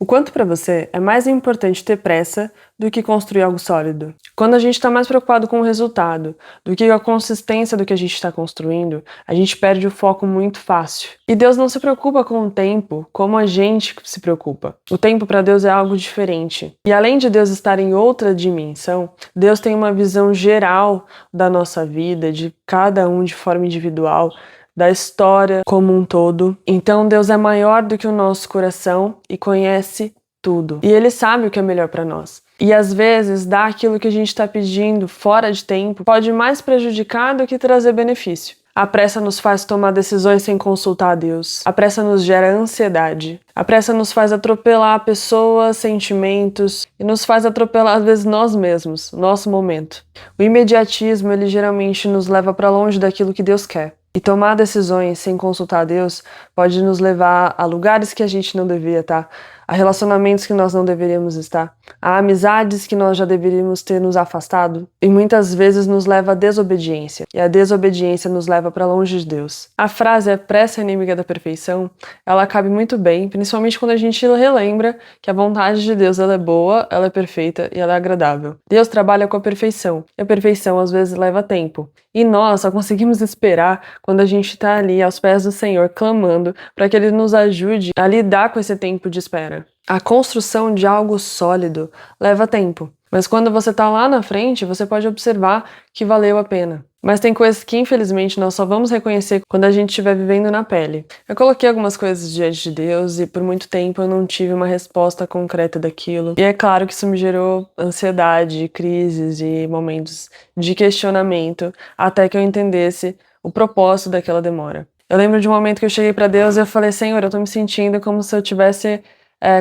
O quanto para você é mais importante ter pressa do que construir algo sólido? Quando a gente está mais preocupado com o resultado do que a consistência do que a gente está construindo, a gente perde o foco muito fácil. E Deus não se preocupa com o tempo como a gente se preocupa. O tempo para Deus é algo diferente. E além de Deus estar em outra dimensão, Deus tem uma visão geral da nossa vida, de cada um de forma individual, da história como um todo. Então Deus é maior do que o nosso coração e conhece tudo. E Ele sabe o que é melhor para nós. E às vezes dar aquilo que a gente está pedindo fora de tempo pode mais prejudicar do que trazer benefício. A pressa nos faz tomar decisões sem consultar a Deus. A pressa nos gera ansiedade. A pressa nos faz atropelar pessoas, sentimentos e nos faz atropelar às vezes nós mesmos, nosso momento. O imediatismo, ele geralmente nos leva para longe daquilo que Deus quer. E tomar decisões sem consultar a Deus pode nos levar a lugares que a gente não devia estar, a relacionamentos que nós não deveríamos estar, a amizades que nós já deveríamos ter nos afastado, e muitas vezes nos leva à desobediência, e a desobediência nos leva para longe de Deus. A frase "a pressa é inimiga da perfeição", ela cabe muito bem, principalmente quando a gente relembra que a vontade de Deus ela é boa, ela é perfeita e ela é agradável. Deus trabalha com a perfeição, e a perfeição às vezes leva tempo. E nós só conseguimos esperar quando a gente está ali aos pés do Senhor, clamando para que Ele nos ajude a lidar com esse tempo de espera. A construção de algo sólido leva tempo, mas quando você está lá na frente, você pode observar que valeu a pena. Mas tem coisas que, infelizmente, nós só vamos reconhecer quando a gente estiver vivendo na pele. Eu coloquei algumas coisas diante de Deus e por muito tempo eu não tive uma resposta concreta daquilo. E é claro que isso me gerou ansiedade, crises e momentos de questionamento até que eu entendesse o propósito daquela demora. Eu lembro de um momento que eu cheguei para Deus e eu falei: Senhor, eu tô me sentindo como se eu tivesse...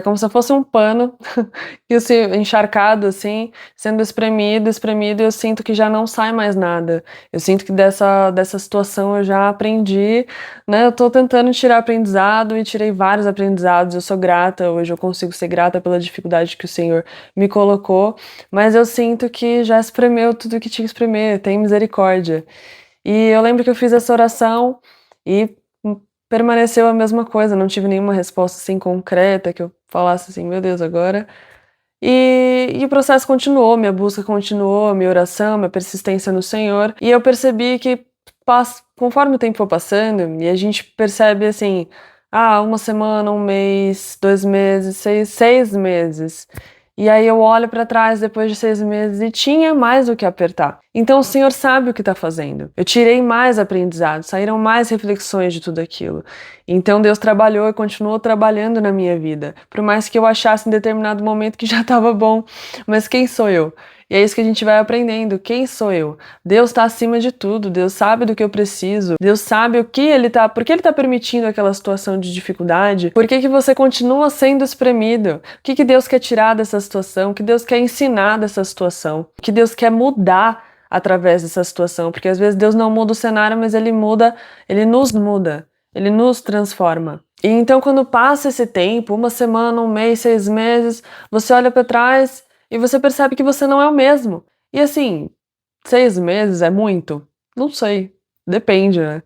como se eu fosse um pano que encharcado assim, sendo espremido, e eu sinto que já não sai mais nada. Eu sinto que dessa situação eu já aprendi, né? Eu tô tentando tirar aprendizado e tirei vários aprendizados. Eu sou grata, hoje eu consigo ser grata pela dificuldade que o Senhor me colocou, mas eu sinto que já espremeu tudo que tinha que espremer, tem misericórdia. E eu lembro que eu fiz essa oração e permaneceu a mesma coisa, não tive nenhuma resposta assim concreta que eu falasse assim, meu Deus, agora... E o processo continuou, minha busca continuou, minha oração, minha persistência no Senhor, e eu percebi que conforme o tempo for passando, e a gente percebe assim, uma semana, um mês, 2 meses, 6 meses, e aí eu olho para trás depois de 6 meses e tinha mais o que apertar. Então o Senhor sabe o que está fazendo. Eu tirei mais aprendizados, saíram mais reflexões de tudo aquilo. Então Deus trabalhou e continuou trabalhando na minha vida. Por mais que eu achasse em determinado momento que já estava bom. Mas quem sou eu? E é isso que a gente vai aprendendo. Quem sou eu? Deus está acima de tudo. Deus sabe do que eu preciso. Deus sabe o que Ele tá... Por que Ele está permitindo aquela situação de dificuldade? Por que você continua sendo espremido? O que Deus quer tirar dessa situação? O que Deus quer ensinar dessa situação? O que Deus quer mudar através dessa situação? Porque às vezes Deus não muda o cenário, mas Ele muda, Ele nos transforma. E então quando passa esse tempo, 1 semana, 1 mês, 6 meses, você olha para trás e você percebe que você não é o mesmo. E assim, 6 meses é muito? Não sei, depende, né?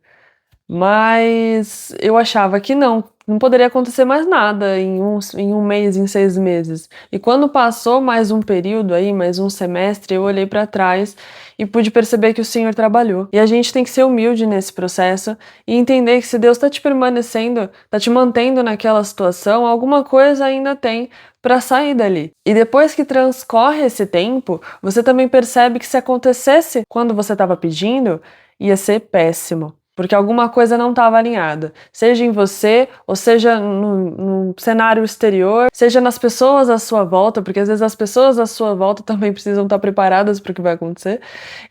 Mas eu achava que não poderia acontecer mais nada em um mês, em 6 meses. E quando passou mais um período aí, mais um semestre, eu olhei para trás e pude perceber que o Senhor trabalhou. E a gente tem que ser humilde nesse processo e entender que se Deus está te permanecendo, está te mantendo naquela situação, alguma coisa ainda tem para sair dali. E depois que transcorre esse tempo, você também percebe que se acontecesse quando você estava pedindo, ia ser péssimo. Porque alguma coisa não estava alinhada, seja em você, ou seja no cenário exterior, seja nas pessoas à sua volta, porque às vezes as pessoas à sua volta também precisam estar preparadas para o que vai acontecer.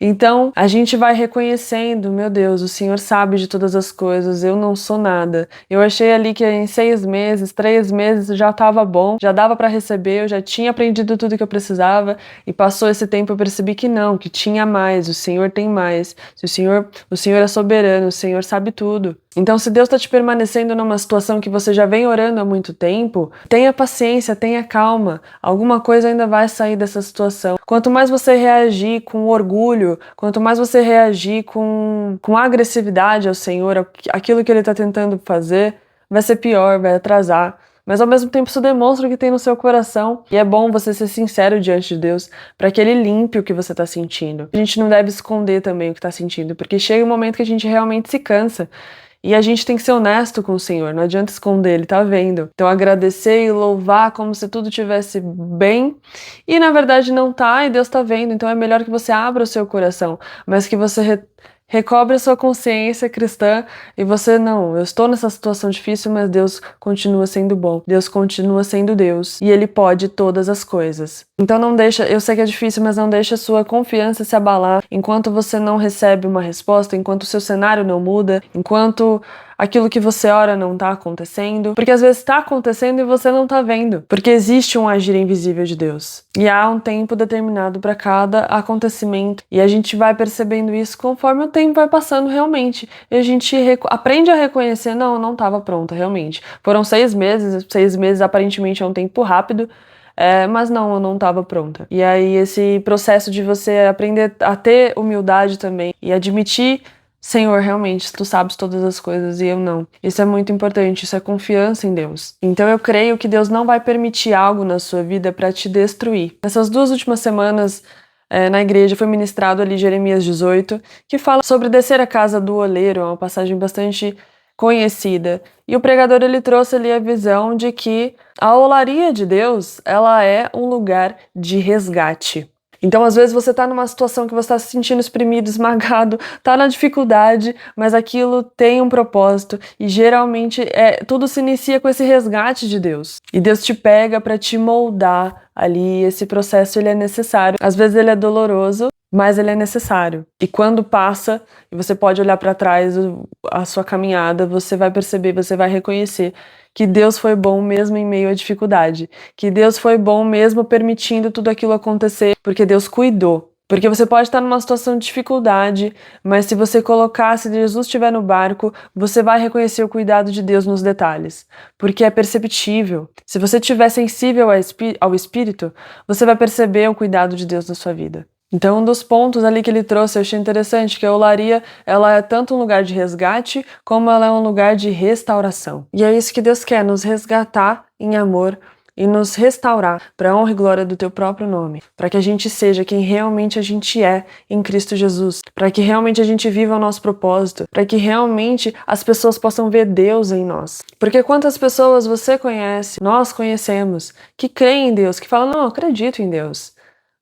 Então, a gente vai reconhecendo, meu Deus, o Senhor sabe de todas as coisas, eu não sou nada. Eu achei ali que em 6 meses, 3 meses já estava bom, já dava para receber, eu já tinha aprendido tudo que eu precisava, e passou esse tempo eu percebi que não, que tinha mais, o Senhor tem mais, o Senhor é soberano, o Senhor sabe tudo. Então, se Deus está te permanecendo numa situação que você já vem orando há muito tempo, tenha paciência, tenha calma. Alguma coisa ainda vai sair dessa situação. Quanto mais você reagir com orgulho, quanto mais você reagir com agressividade ao Senhor, aquilo que Ele está tentando fazer, vai ser pior, vai atrasar. mas ao mesmo tempo isso demonstra o que tem no seu coração. E é bom você ser sincero diante de Deus para que Ele limpe o que você está sentindo. A gente não deve esconder também o que está sentindo, porque chega um momento que a gente realmente se cansa. E a gente tem que ser honesto com o Senhor, não adianta esconder, Ele tá vendo. Então agradecer e louvar como se tudo tivesse bem, e na verdade não tá, e Deus tá vendo. Então é melhor que você abra o seu coração, mas que você recobre a sua consciência cristã e você, não, eu estou nessa situação difícil, mas Deus continua sendo bom. Deus continua sendo Deus e Ele pode todas as coisas. Então não deixa, eu sei que é difícil, mas não deixa a sua confiança se abalar enquanto você não recebe uma resposta, enquanto o seu cenário não muda, enquanto aquilo que você ora não tá acontecendo, porque às vezes tá acontecendo e você não tá vendo, porque existe um agir invisível de Deus. E há um tempo determinado para cada acontecimento, e a gente vai percebendo isso conforme o tempo vai passando realmente. E a gente aprende a reconhecer, não estava pronta realmente. Foram 6 meses aparentemente é um tempo rápido, mas não, eu não estava pronta. E aí esse processo de você aprender a ter humildade também e admitir, Senhor, realmente, tu sabes todas as coisas e eu não. Isso é muito importante, isso é confiança em Deus. Então eu creio que Deus não vai permitir algo na sua vida para te destruir. Nessas 2 últimas semanas, na igreja foi ministrado ali Jeremias 18, que fala sobre descer a casa do oleiro, é uma passagem bastante conhecida. E o pregador ele trouxe ali a visão de que a olaria de Deus, ela é um lugar de resgate. Então, às vezes, você tá numa situação que você tá se sentindo exprimido, esmagado, tá na dificuldade, mas aquilo tem um propósito e geralmente tudo se inicia com esse resgate de Deus. E Deus te pega para te moldar ali, esse processo ele é necessário. Às vezes ele é doloroso, mas ele é necessário. E quando passa, e você pode olhar para trás a sua caminhada, você vai perceber, você vai reconhecer que Deus foi bom mesmo em meio à dificuldade, que Deus foi bom mesmo permitindo tudo aquilo acontecer, porque Deus cuidou. Porque você pode estar numa situação de dificuldade, mas se você colocar, se Jesus estiver no barco, você vai reconhecer o cuidado de Deus nos detalhes, porque é perceptível. Se você estiver sensível ao Espírito, você vai perceber o cuidado de Deus na sua vida. Então, um dos pontos ali que ele trouxe, eu achei interessante, que a olaria, ela é tanto um lugar de resgate, como ela é um lugar de restauração. E é isso que Deus quer, nos resgatar em amor e nos restaurar para a honra e glória do teu próprio nome, para que a gente seja quem realmente a gente é em Cristo Jesus, para que realmente a gente viva o nosso propósito, para que realmente as pessoas possam ver Deus em nós. Porque quantas pessoas você conhece, nós conhecemos, que creem em Deus, que falam, não, eu acredito em Deus,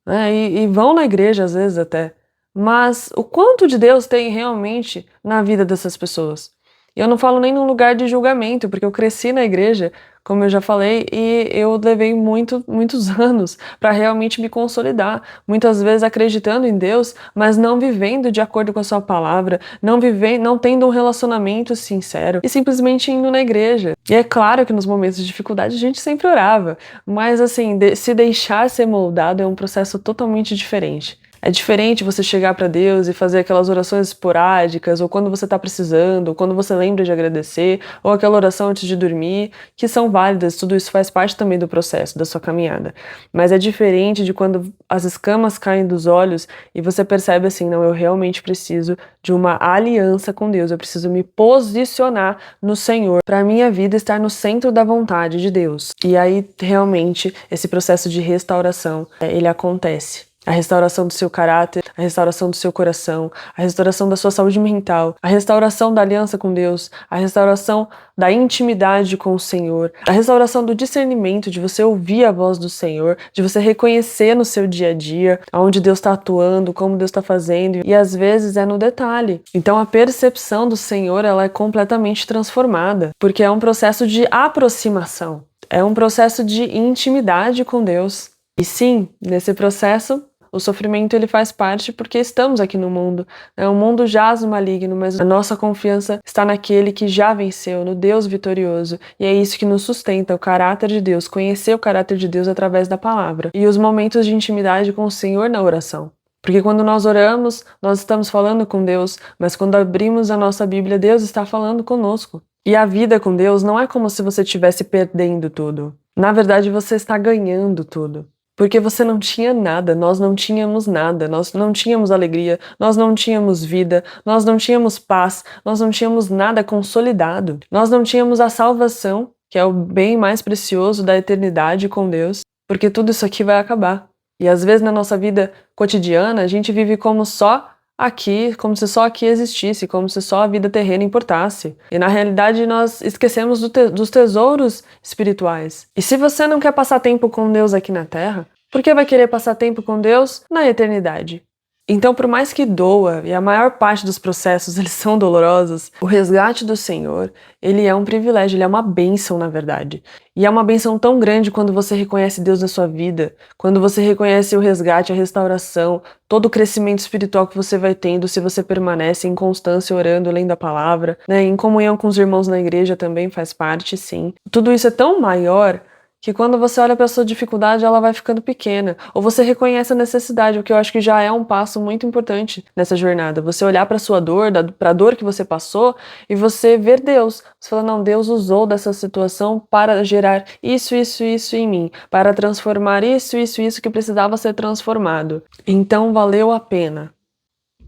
e vão na igreja às vezes até, mas o quanto de Deus tem realmente na vida dessas pessoas? E eu não falo nem num lugar de julgamento, porque eu cresci na igreja, como eu já falei, e eu levei muitos anos para realmente me consolidar, muitas vezes acreditando em Deus, mas não vivendo de acordo com a sua palavra, não tendo um relacionamento sincero e simplesmente indo na igreja. E é claro que nos momentos de dificuldade a gente sempre orava, mas assim, se deixar ser moldado é um processo totalmente diferente. É diferente você chegar para Deus e fazer aquelas orações esporádicas, ou quando você está precisando, ou quando você lembra de agradecer, ou aquela oração antes de dormir, que são válidas, tudo isso faz parte também do processo, da sua caminhada. Mas é diferente de quando as escamas caem dos olhos e você percebe assim, não, eu realmente preciso de uma aliança com Deus, eu preciso me posicionar no Senhor, para a minha vida estar no centro da vontade de Deus. E aí, realmente, esse processo de restauração, ele acontece. A restauração do seu caráter, a restauração do seu coração, a restauração da sua saúde mental, a restauração da aliança com Deus, a restauração da intimidade com o Senhor, a restauração do discernimento, de você ouvir a voz do Senhor, de você reconhecer no seu dia a dia aonde Deus está atuando, como Deus está fazendo, e às vezes é no detalhe. Então a percepção do Senhor, ela é completamente transformada, porque é um processo de aproximação, é um processo de intimidade com Deus. E sim, nesse processo, o sofrimento ele faz parte porque estamos aqui no mundo. O mundo jaz no maligno, mas a nossa confiança está naquele que já venceu, no Deus vitorioso. E é isso que nos sustenta, o caráter de Deus, conhecer o caráter de Deus através da palavra. E os momentos de intimidade com o Senhor na oração. Porque quando nós oramos, nós estamos falando com Deus, mas quando abrimos a nossa Bíblia, Deus está falando conosco. E a vida com Deus não é como se você estivesse perdendo tudo. Na verdade, você está ganhando tudo. Porque você não tinha nada, nós não tínhamos nada, nós não tínhamos alegria, nós não tínhamos vida, nós não tínhamos paz, nós não tínhamos nada consolidado, nós não tínhamos a salvação que é o bem mais precioso da eternidade com Deus, porque tudo isso aqui vai acabar. E às vezes na nossa vida cotidiana a gente vive como só aqui, como se só aqui existisse, como se só a vida terrena importasse. E na realidade nós esquecemos dos tesouros espirituais. E se você não quer passar tempo com Deus aqui na Terra, por que vai querer passar tempo com Deus na eternidade? Então, por mais que doa, e a maior parte dos processos eles são dolorosos, o resgate do Senhor, ele é um privilégio, ele é uma bênção, na verdade. E é uma bênção tão grande quando você reconhece Deus na sua vida, quando você reconhece o resgate, a restauração, todo o crescimento espiritual que você vai tendo se você permanece em constância orando, lendo a palavra, né? Em comunhão com os irmãos na igreja também faz parte, sim. Tudo isso é tão maior que quando você olha para a sua dificuldade, ela vai ficando pequena. Ou você reconhece a necessidade, o que eu acho que já é um passo muito importante nessa jornada. Você olhar para a sua dor, para a dor que você passou, e você ver Deus. Você fala, não, Deus usou dessa situação para gerar isso em mim. Para transformar isso que precisava ser transformado. Então valeu a pena.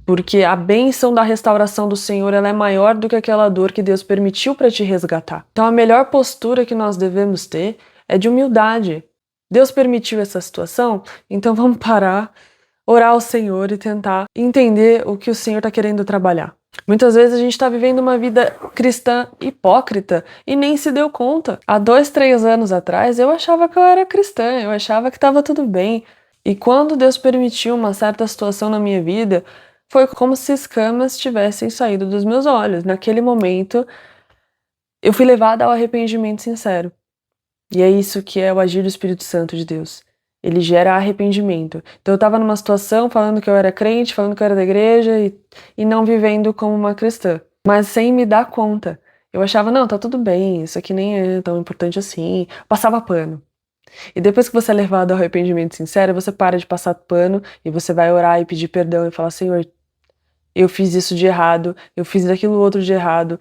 Porque a bênção da restauração do Senhor ela é maior do que aquela dor que Deus permitiu para te resgatar. Então a melhor postura que nós devemos ter é de humildade. Deus permitiu essa situação, então vamos parar, orar ao Senhor e tentar entender o que o Senhor está querendo trabalhar. Muitas vezes a gente está vivendo uma vida cristã hipócrita e nem se deu conta. Há 2, 3 anos atrás eu achava que eu era cristã, eu achava que estava tudo bem. E quando Deus permitiu uma certa situação na minha vida, foi como se escamas tivessem saído dos meus olhos. Naquele momento, eu fui levada ao arrependimento sincero. E é isso que é o agir do Espírito Santo de Deus. Ele gera arrependimento. Então eu estava numa situação falando que eu era crente, falando que eu era da igreja e não vivendo como uma cristã. Mas sem me dar conta. Eu achava, não, tá tudo bem, isso aqui nem é tão importante assim. Passava pano. E depois que você é levado ao arrependimento sincero, você para de passar pano e você vai orar e pedir perdão e falar, Senhor, eu fiz isso de errado, eu fiz aquilo outro de errado.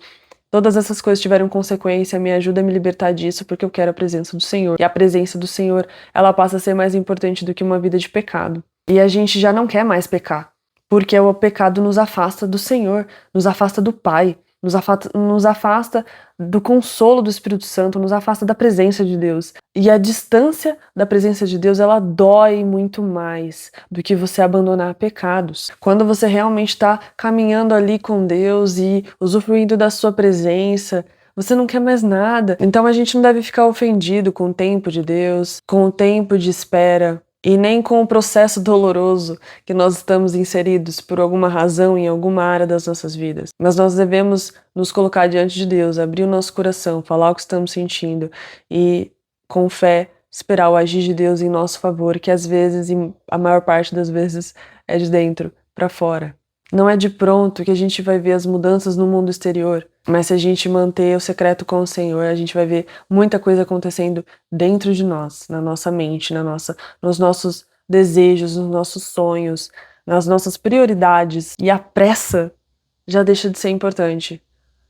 Todas essas coisas tiveram consequência, me ajuda a me libertar disso porque eu quero a presença do Senhor. E a presença do Senhor, ela passa a ser mais importante do que uma vida de pecado. E a gente já não quer mais pecar, porque o pecado nos afasta do Senhor, nos afasta do Pai, nos afasta do consolo do Espírito Santo, nos afasta da presença de Deus. E a distância da presença de Deus, ela dói muito mais do que você abandonar pecados. Quando você realmente está caminhando ali com Deus e usufruindo da sua presença, você não quer mais nada. Então a gente não deve ficar ofendido com o tempo de Deus, com o tempo de espera, e nem com o processo doloroso que nós estamos inseridos por alguma razão em alguma área das nossas vidas. Mas nós devemos nos colocar diante de Deus, abrir o nosso coração, falar o que estamos sentindo e, com fé, esperar o agir de Deus em nosso favor, que às vezes, e a maior parte das vezes, é de dentro para fora. Não é de pronto que a gente vai ver as mudanças no mundo exterior, mas se a gente manter o secreto com o Senhor, a gente vai ver muita coisa acontecendo dentro de nós, na nossa mente, nos nossos desejos, nos nossos sonhos, nas nossas prioridades. E a pressa já deixa de ser importante.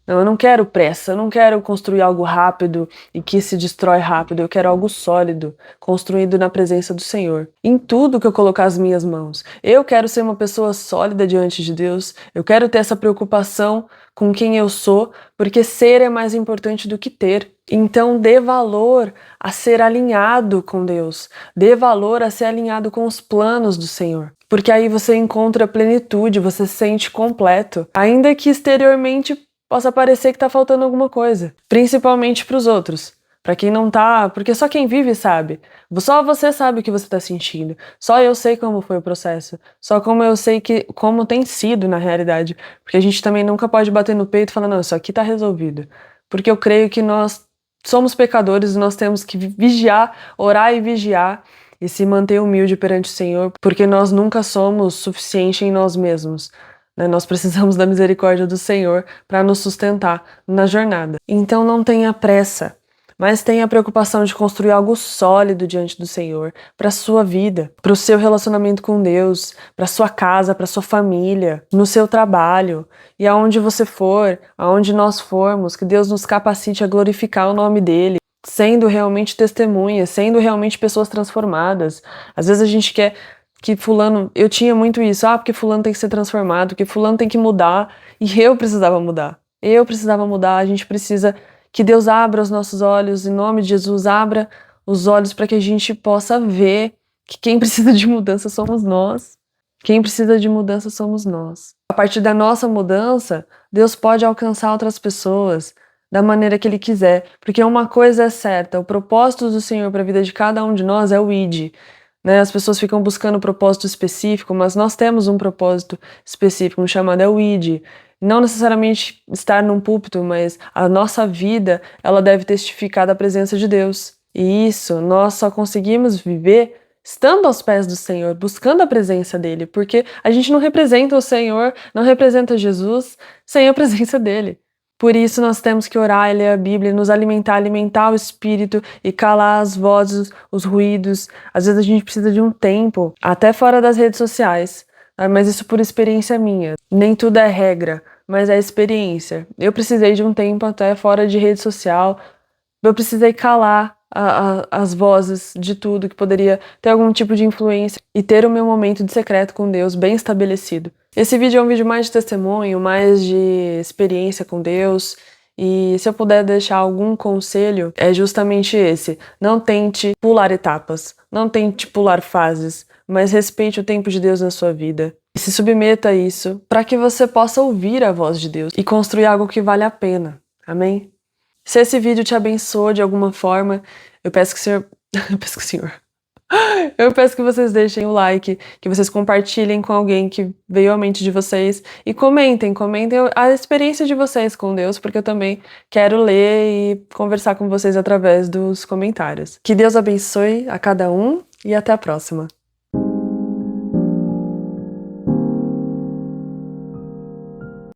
Não, eu não quero pressa, eu não quero construir algo rápido e que se destrói rápido, eu quero algo sólido, construído na presença do Senhor. Em tudo que eu colocar as minhas mãos. Eu quero ser uma pessoa sólida diante de Deus, eu quero ter essa preocupação com quem eu sou, porque ser é mais importante do que ter. Então dê valor a ser alinhado com Deus, dê valor a ser alinhado com os planos do Senhor. Porque aí você encontra plenitude, você se sente completo, ainda que exteriormente possa parecer que tá faltando alguma coisa, principalmente para os outros. Para quem não tá, porque só quem vive sabe. Só você sabe o que você tá sentindo. Só eu sei como foi o processo. Só como eu sei como tem sido na realidade. Porque a gente também nunca pode bater no peito e falar, não, isso aqui tá resolvido. Porque eu creio que nós somos pecadores e nós temos que vigiar, orar e vigiar e se manter humilde perante o Senhor, porque nós nunca somos suficientes em nós mesmos. Nós precisamos da misericórdia do Senhor para nos sustentar na jornada. Então não tenha pressa, mas tenha a preocupação de construir algo sólido diante do Senhor, para a sua vida, para o seu relacionamento com Deus, para a sua casa, para a sua família, no seu trabalho e aonde você for, aonde nós formos, que Deus nos capacite a glorificar o nome dEle, sendo realmente testemunhas, sendo realmente pessoas transformadas. Às vezes a gente quer que fulano, eu tinha muito isso, porque fulano tem que ser transformado, que fulano tem que mudar, e eu precisava mudar, a gente precisa Que Deus abra os nossos olhos, em nome de Jesus, abra os olhos para que a gente possa ver que quem precisa de mudança somos nós. Quem precisa de mudança somos nós. A partir da nossa mudança, Deus pode alcançar outras pessoas da maneira que Ele quiser, porque uma coisa é certa, o propósito do Senhor para a vida de cada um de nós é o ID. Né? As pessoas ficam buscando um propósito específico, mas nós temos um propósito específico, um chamado é o ID. Não necessariamente estar num púlpito, mas a nossa vida, ela deve testificar da presença de Deus. E isso nós só conseguimos viver estando aos pés do Senhor, buscando a presença dele, porque a gente não representa o Senhor, não representa Jesus sem a presença dele. Por isso nós temos que orar, ler a Bíblia, nos alimentar, alimentar o Espírito e calar as vozes, os ruídos. Às vezes a gente precisa de um tempo, até fora das redes sociais, mas isso por experiência minha. Nem tudo é regra, mas é experiência. Eu precisei de um tempo até fora de rede social, eu precisei calar as vozes de tudo que poderia ter algum tipo de influência e ter o meu momento de secreto com Deus bem estabelecido. Esse vídeo é um vídeo mais de testemunho, mais de experiência com Deus, e se eu puder deixar algum conselho, é justamente esse. Não tente pular etapas, não tente pular fases, mas respeite o tempo de Deus na sua vida. E se submeta a isso para que você possa ouvir a voz de Deus e construir algo que vale a pena. Amém? Se esse vídeo te abençoou de alguma forma, eu peço que eu peço que vocês deixem o like, que vocês compartilhem com alguém que veio à mente de vocês e comentem a experiência de vocês com Deus, porque eu também quero ler e conversar com vocês através dos comentários. Que Deus abençoe a cada um e até a próxima.